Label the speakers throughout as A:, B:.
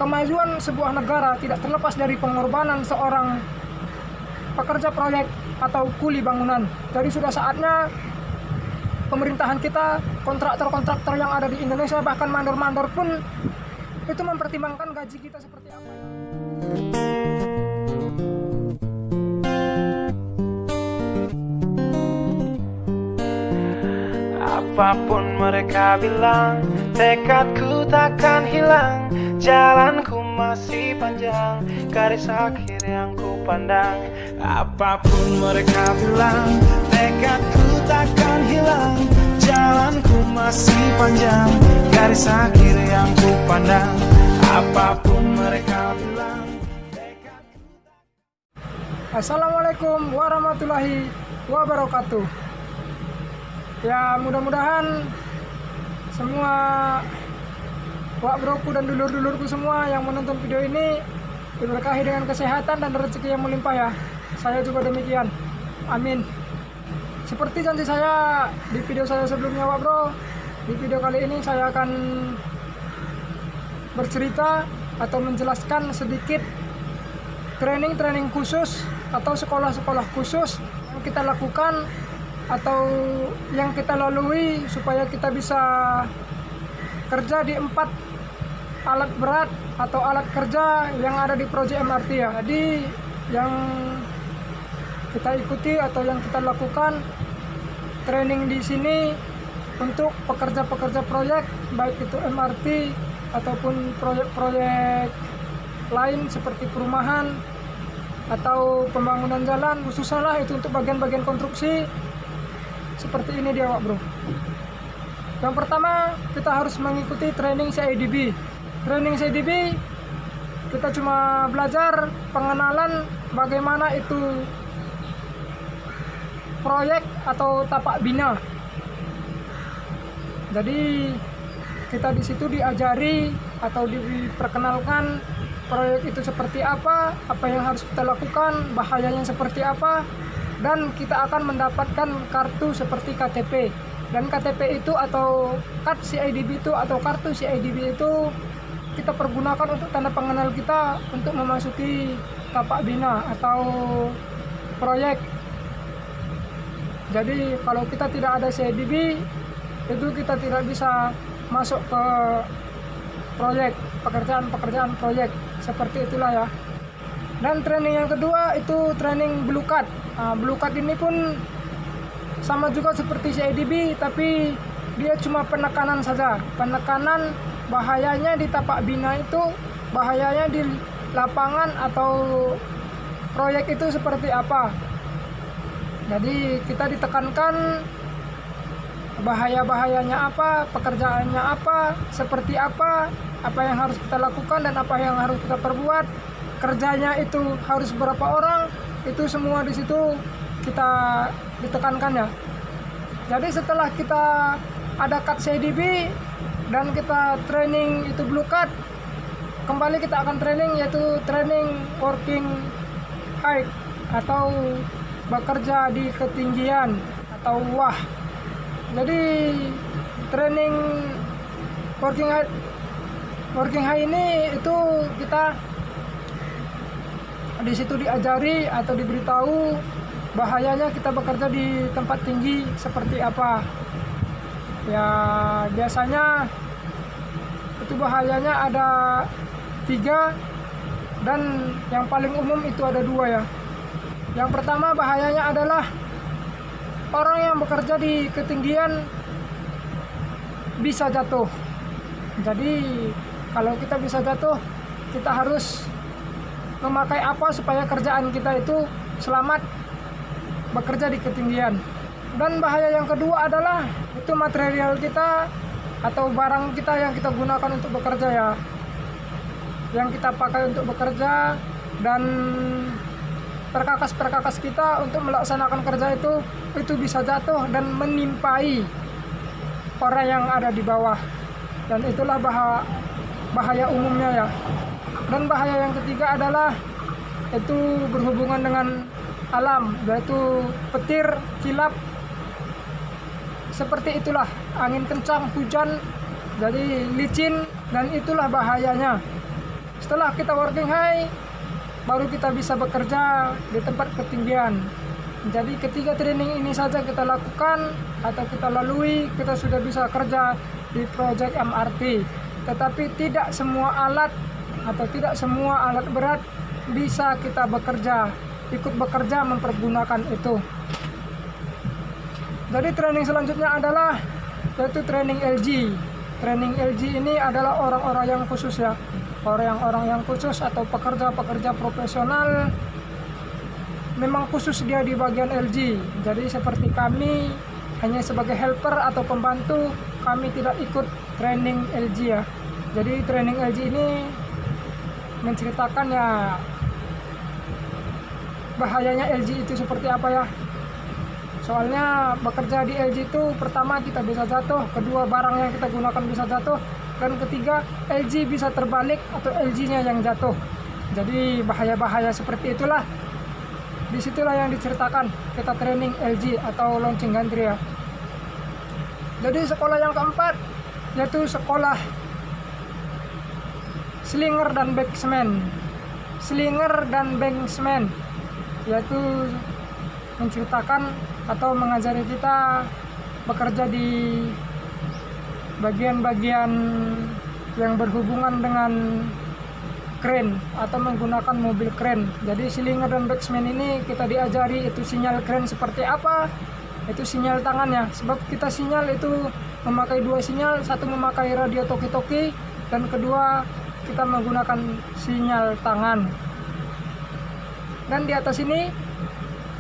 A: kemajuan sebuah negara tidak terlepas dari pengorbanan seorang pekerja proyek atau kuli bangunan. Jadi sudah saatnya pemerintahan kita, kontraktor-kontraktor yang ada di Indonesia, bahkan mandor-mandor pun itu mempertimbangkan gaji kita seperti apa.
B: Apapun mereka bilang, tekadku takkan hilang. Jalanku masih panjang, garis akhir yang ku pandang. Apapun mereka bilang, tekadku takkan hilang. Jalanku masih panjang, garis akhir yang ku pandang. Apapun mereka bilang, tekadku takkan...
A: Assalamualaikum warahmatullahi wabarakatuh. Ya, mudah-mudahan semua wak broku dan dulur-dulurku semua yang menonton video ini diberkahi dengan kesehatan dan rezeki yang melimpah ya. Saya juga demikian. Amin. Seperti janji saya di video saya sebelumnya wak bro, di video kali ini saya akan bercerita atau menjelaskan sedikit training khusus atau sekolah-sekolah khusus yang kita lakukan atau yang kita lalui supaya kita bisa kerja di 4 alat berat atau alat kerja yang ada di proyek MRT ya. Jadi yang kita ikuti atau yang kita lakukan training di sini untuk pekerja-pekerja proyek, baik itu MRT ataupun proyek-proyek lain seperti perumahan atau pembangunan jalan, khususnya lah itu untuk bagian-bagian konstruksi. Seperti ini dia wak bro. Yang pertama kita harus mengikuti training CIDB. Training CIDB kita cuma belajar pengenalan bagaimana itu proyek atau tapak bina. Jadi kita di situ diajari atau diperkenalkan proyek itu seperti apa yang harus kita lakukan, bahayanya seperti apa, dan kita akan mendapatkan kartu seperti KTP. Dan KTP itu atau kad CIDB itu atau kartu CIDB itu kita pergunakan untuk tanda pengenal kita untuk memasuki tapak bina atau proyek. Jadi kalau kita tidak ada CIDB itu kita tidak bisa masuk ke proyek, pekerjaan proyek seperti itulah ya. Dan training yang kedua itu training blue card. Blue card ini pun sama juga seperti CIDB, tapi dia cuma penekanan saja. Penekanan bahayanya di tapak bina itu, bahayanya di lapangan atau proyek itu seperti apa. Jadi kita ditekankan bahaya-bahayanya apa, pekerjaannya apa, seperti apa yang harus kita lakukan dan apa yang harus kita perbuat. Kerjanya itu harus berapa orang, itu semua di situ kita ditekankan ya. Jadi setelah kita ada kad CIDB dan kita training itu blue card, kembali kita akan training yaitu training working height atau bekerja di ketinggian atau wah. Jadi training working height ini itu kita di situ diajari atau diberitahu bahayanya kita bekerja di tempat tinggi seperti apa. Ya biasanya itu bahayanya ada 3 dan yang paling umum itu ada 2 ya. Yang pertama bahayanya adalah orang yang bekerja di ketinggian bisa jatuh. Jadi kalau kita bisa jatuh, kita harus memakai apa supaya kerjaan kita itu selamat bekerja di ketinggian. Dan bahaya yang kedua adalah itu material kita atau barang kita yang kita gunakan untuk bekerja ya, yang kita pakai untuk bekerja, dan perkakas kita untuk melaksanakan kerja itu bisa jatuh dan menimpai orang yang ada di bawah. Dan itulah bahaya umumnya ya. Dan bahaya yang ketiga adalah itu berhubungan dengan alam, yaitu petir, kilap, seperti itulah, angin kencang, hujan, jadi licin, dan itulah bahayanya. Setelah kita working high, baru kita bisa bekerja di tempat ketinggian. Jadi ketiga training ini saja kita lakukan atau kita lalui, kita sudah bisa kerja di proyek MRT. Tetapi tidak semua alat atau tidak semua alat berat bisa kita ikut bekerja mempergunakan itu. Jadi training selanjutnya adalah yaitu training LG. Training LG ini adalah orang-orang yang khusus ya, orang-orang yang khusus atau pekerja-pekerja profesional, memang khusus dia di bagian LG. Jadi seperti kami hanya sebagai helper atau pembantu, kami tidak ikut training LG ya. Jadi training LG ini menceritakan ya bahayanya LG itu seperti apa ya. Soalnya bekerja di LG itu pertama kita bisa jatuh, kedua barang yang kita gunakan bisa jatuh, dan ketiga LG bisa terbalik atau LG-nya yang jatuh. Jadi bahaya-bahaya seperti itulah. Disitulah yang diceritakan kita training LG atau launching gantry ya. Jadi sekolah yang keempat yaitu sekolah slinger dan banksman. Slinger dan banksman yaitu menceritakan atau mengajari kita bekerja di bagian-bagian yang berhubungan dengan crane atau menggunakan mobil crane. Jadi slinger dan banksman ini kita diajari itu sinyal crane seperti apa, itu sinyal tangannya. Sebab kita sinyal itu memakai dua sinyal, satu memakai radio toki-toki dan kedua kita menggunakan sinyal tangan. Dan di atas ini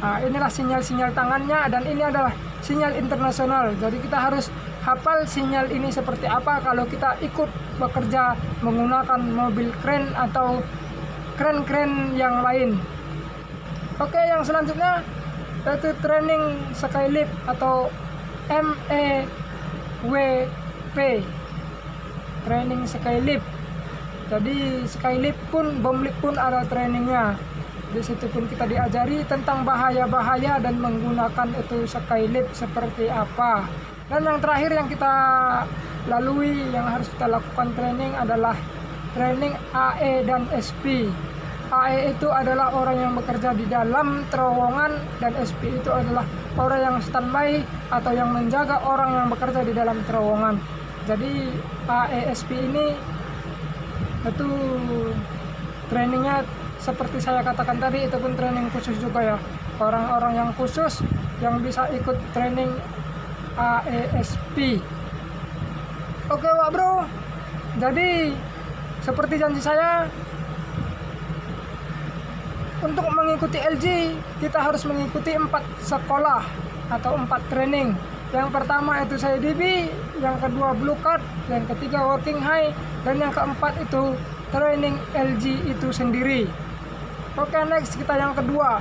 A: inilah sinyal-sinyal tangannya, dan ini adalah sinyal internasional. Jadi kita harus hafal sinyal ini seperti apa kalau kita ikut bekerja menggunakan mobil crane atau crane-crane yang lain. Oke, yang selanjutnya yaitu training skylift atau MEWP. Training skylift. Jadi skylift pun, bomb lift pun ada trainingnya. Di situ pun kita diajari tentang bahaya-bahaya dan menggunakan itu skylift seperti apa. Dan yang terakhir yang kita lalui, yang harus kita lakukan training adalah training AE dan SP. AE itu adalah orang yang bekerja di dalam terowongan, dan SP itu adalah orang yang standby atau yang menjaga orang yang bekerja di dalam terowongan. Jadi AE SP ini itu trainingnya seperti saya katakan tadi, itu pun training khusus juga ya. Orang-orang yang khusus yang bisa ikut training AESP. Oke Wak Bro, jadi seperti janji saya, untuk mengikuti LG kita harus mengikuti 4 sekolah atau 4 training. Yang pertama itu CIDB, yang kedua Blue Card, yang ketiga Working High, dan yang keempat itu training LG itu sendiri. Oke, next kita yang kedua.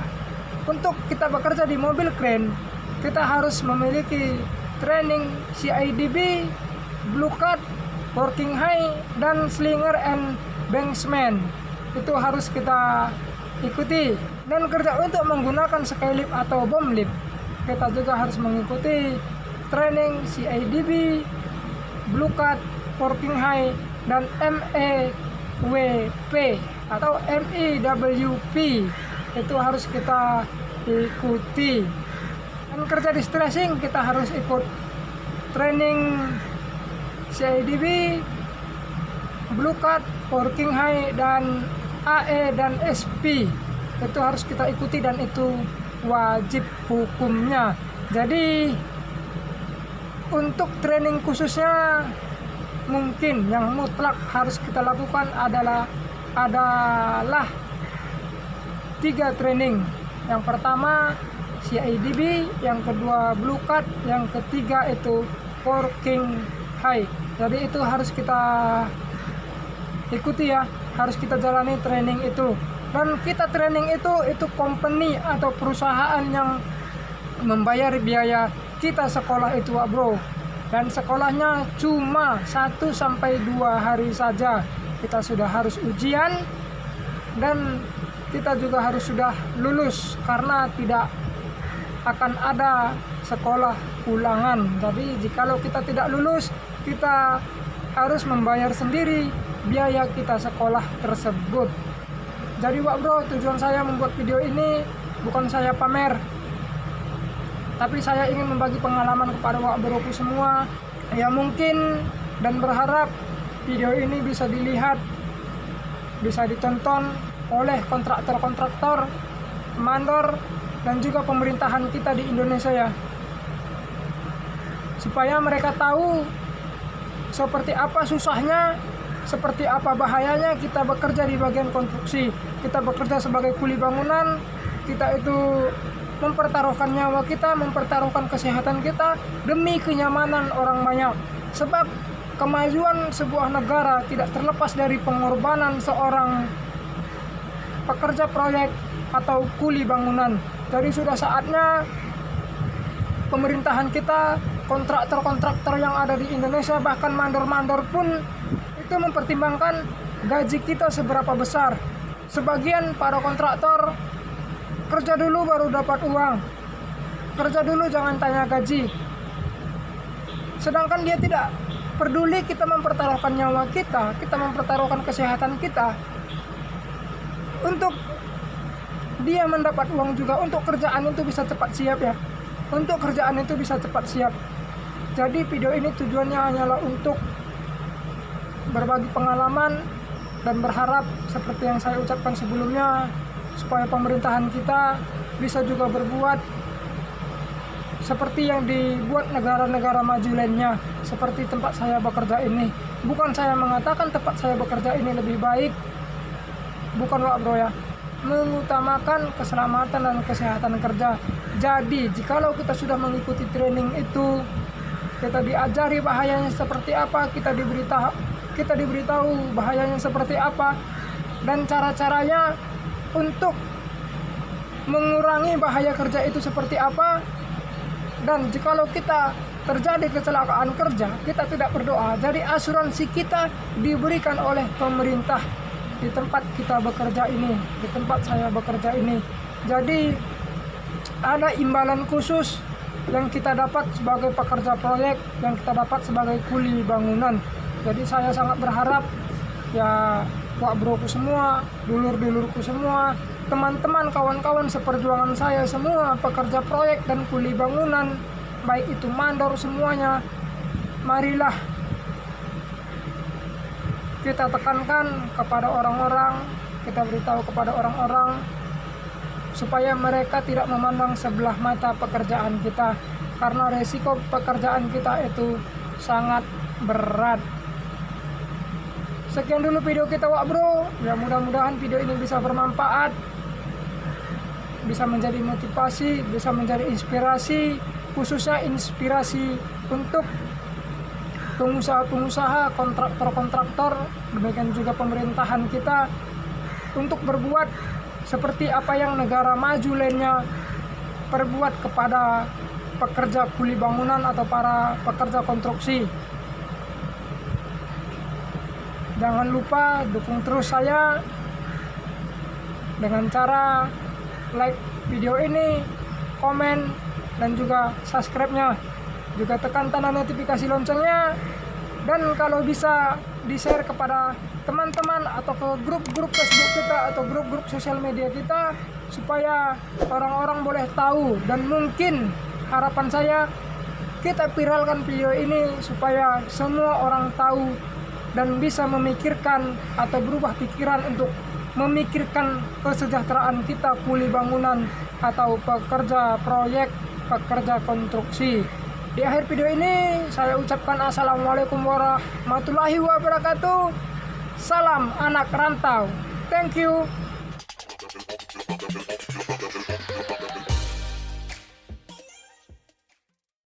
A: Untuk kita bekerja di mobil crane, kita harus memiliki training CIDB, Blue Card, Working High, dan Slinger and Banksman. Itu harus kita ikuti. Dan kerja untuk menggunakan skylift atau bomb lift, kita juga harus mengikuti training CIDB, Blue Card, Working High, dan MEWP atau MEWP. Itu harus kita ikuti. Dan kerja di stressing kita harus ikut training CIDB, Blue Card, Working High, dan AE dan SP. Itu harus kita ikuti dan itu wajib hukumnya. Jadi untuk training khususnya mungkin yang mutlak harus kita lakukan adalah 3 training. Yang pertama CIDB, yang kedua Blue Card, yang ketiga itu Working High. Jadi itu harus kita ikuti ya, harus kita jalani training itu. Dan kita training itu company atau perusahaan yang membayar biaya kita sekolah itu bro. Dan sekolahnya cuma 1-2 hari saja. Kita sudah harus ujian dan kita juga harus sudah lulus, karena tidak akan ada sekolah ulangan. Jadi jikalau kita tidak lulus, kita harus membayar sendiri biaya kita sekolah tersebut. Jadi Wak Bro, tujuan saya membuat video ini bukan saya pamer, tapi saya ingin membagi pengalaman kepada Wak Broku semua. Ya mungkin dan berharap video ini bisa dilihat, bisa ditonton oleh kontraktor-kontraktor, mandor, dan juga pemerintahan kita di Indonesia ya. Supaya mereka tahu seperti apa susahnya, seperti apa bahayanya kita bekerja di bagian konstruksi. Kita bekerja sebagai kuli bangunan, kita itu mempertaruhkan nyawa kita, mempertaruhkan kesehatan kita demi kenyamanan orang banyak. Sebab kemajuan sebuah negara tidak terlepas dari pengorbanan seorang pekerja proyek atau kuli bangunan. Jadi sudah saatnya pemerintahan kita, kontraktor-kontraktor yang ada di Indonesia, bahkan mandor-mandor pun itu mempertimbangkan gaji kita seberapa besar. Sebagian para kontraktor kerja dulu baru dapat uang, kerja dulu jangan tanya gaji. Sedangkan dia tidak peduli kita mempertaruhkan nyawa kita, kita mempertaruhkan kesehatan kita untuk dia mendapat uang juga, untuk kerjaan itu bisa cepat siap ya, untuk kerjaan itu bisa cepat siap. Jadi video ini tujuannya hanyalah untuk berbagi pengalaman dan berharap seperti yang saya ucapkan sebelumnya, supaya pemerintahan kita bisa juga berbuat seperti yang dibuat negara-negara maju lainnya, seperti tempat saya bekerja ini. Bukan saya mengatakan tempat saya bekerja ini lebih baik, bukan Wak Bro ya, mengutamakan keselamatan dan kesehatan kerja. Jadi jikalau kita sudah mengikuti training itu, kita diajari bahayanya seperti apa, kita diberitahu bahayanya seperti apa, dan cara-caranya untuk mengurangi bahaya kerja itu seperti apa. Dan jikalau kita terjadi kecelakaan kerja, kita tidak berdoa. Jadi asuransi kita diberikan oleh pemerintah di tempat kita bekerja ini, di tempat saya bekerja ini. Jadi ada imbalan khusus yang kita dapat sebagai pekerja proyek, yang kita dapat sebagai kuli bangunan. Jadi saya sangat berharap ya Wak Broku semua, dulur-dulurku semua, teman-teman, kawan-kawan seperjuangan saya semua, pekerja proyek dan kuli bangunan, baik itu mandor semuanya, marilah kita tekankan kepada orang-orang, kita beritahu kepada orang-orang supaya mereka tidak memandang sebelah mata pekerjaan kita, karena resiko pekerjaan kita itu sangat berat. Sekian dulu video kita Wak Bro, ya mudah-mudahan video ini bisa bermanfaat, bisa menjadi motivasi, bisa menjadi inspirasi, khususnya inspirasi untuk pengusaha-pengusaha, kontraktor-kontraktor, demikian juga pemerintahan kita untuk berbuat seperti apa yang negara maju lainnya perbuat kepada pekerja kuli bangunan atau para pekerja konstruksi. Jangan lupa dukung terus saya dengan cara like video ini, komen, dan juga subscribe-nya. Juga tekan tanda notifikasi loncengnya, dan kalau bisa di-share kepada teman-teman atau ke grup-grup Facebook kita atau grup-grup sosial media kita, supaya orang-orang boleh tahu. Dan mungkin harapan saya kita viralkan video ini supaya semua orang tahu dan bisa memikirkan atau berubah pikiran untuk memikirkan kesejahteraan kita kuli bangunan atau pekerja proyek, pekerja konstruksi. Di akhir video ini saya ucapkan assalamualaikum warahmatullahi wabarakatuh. Salam anak rantau. Thank you.